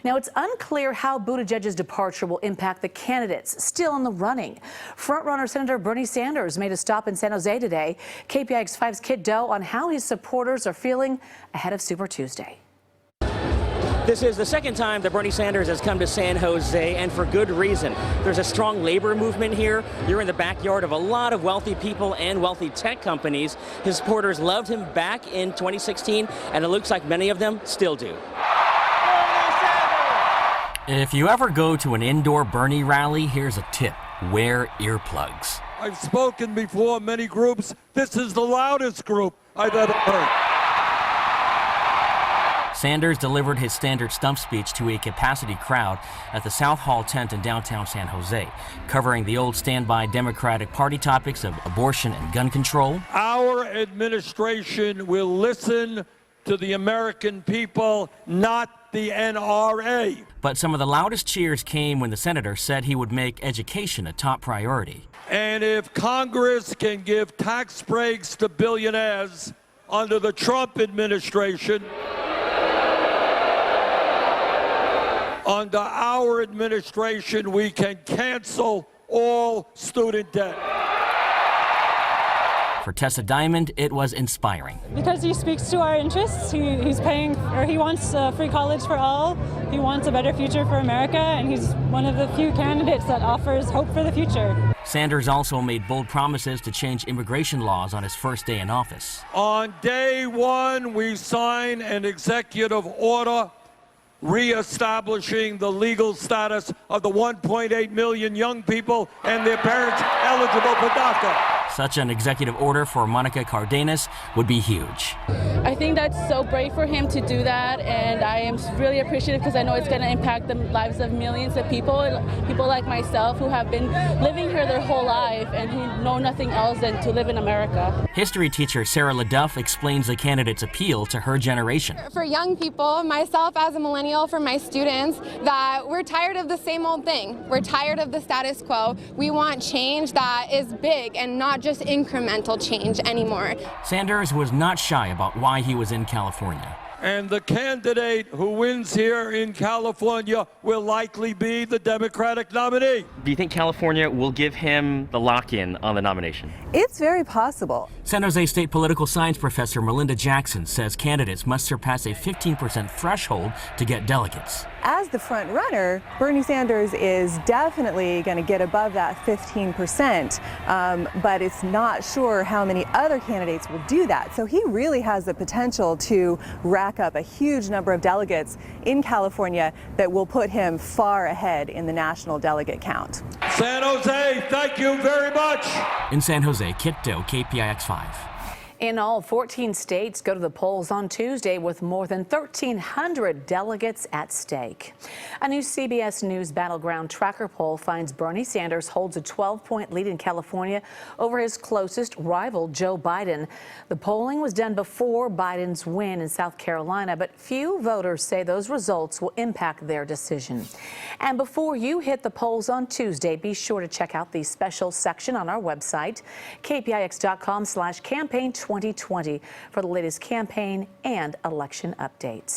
Now, it's unclear how Buttigieg's departure will impact the candidates still in the running. Frontrunner Senator Bernie Sanders made a stop in San Jose today. KPIX 5's Kiet Do on how his supporters are feeling ahead of Super Tuesday. This is the second time that Bernie Sanders has come to San Jose, and for good reason. There's a strong labor movement here. You're in the backyard of a lot of wealthy people and wealthy tech companies. His supporters loved him back in 2016, and it looks like many of them still do. If you ever go to an indoor Bernie rally, here's a tip. Wear earplugs. I've spoken before many groups. This is the loudest group I've ever heard. Sanders delivered his standard stump speech to a capacity crowd at the South Hall tent in downtown San Jose, covering the old standby Democratic Party topics of abortion and gun control. Our administration will listen to the American people, not the NRA. But some of the loudest cheers came when the senator said he would make education a top priority. And if Congress can give tax breaks to billionaires under the Trump administration, under our administration, we can cancel all student debt. For Tessa Diamond, it was inspiring. Because he speaks to our interests. He's paying, or he wants free college for all. He wants a better future for America, and he's one of the few candidates that offers hope for the future. Sanders also made bold promises to change immigration laws on his first day in office. On day one, we sign an executive order reestablishing the legal status of the 1.8 million young people and their parents eligible for DACA. Such an executive order for Monica Cardenas would be huge. I think that's so brave for him to do that, and I am really appreciative because I know it's going to impact the lives of millions of people like myself who have been living here their whole life and who know nothing else than to live in America. History teacher Sarah LaDuff explains the candidate's appeal to her generation. For young people, myself as a millennial, for my students, that we're tired of the same old thing. We're tired of the status quo. We want change that is big and not just incremental change anymore. Sanders was not shy about why he was in California. And the candidate who wins here in California will likely be the Democratic nominee. Do you think California will give him the lock-in on the nomination? It's very possible. San Jose State political science professor Melinda Jackson says candidates must surpass a 15% threshold to get delegates. As the front runner, Bernie Sanders is definitely going to get above that 15%, but it's not sure how many other candidates will do that. So he really has the potential to rack up a huge number of delegates in California that will put him far ahead in the national delegate count. San Jose, thank you very much. In San Jose, Kiet Do, KPIX 5. In all, 14 states go to the polls on Tuesday with more than 1,300 delegates at stake. A new CBS News Battleground Tracker poll finds Bernie Sanders holds a 12-point lead in California over his closest rival, Joe Biden. The polling was done before Biden's win in South Carolina, but few voters say those results will impact their decision. And before you hit the polls on Tuesday, be sure to check out the special section on our website, kpix.com/campaign2020 for the latest campaign and election updates.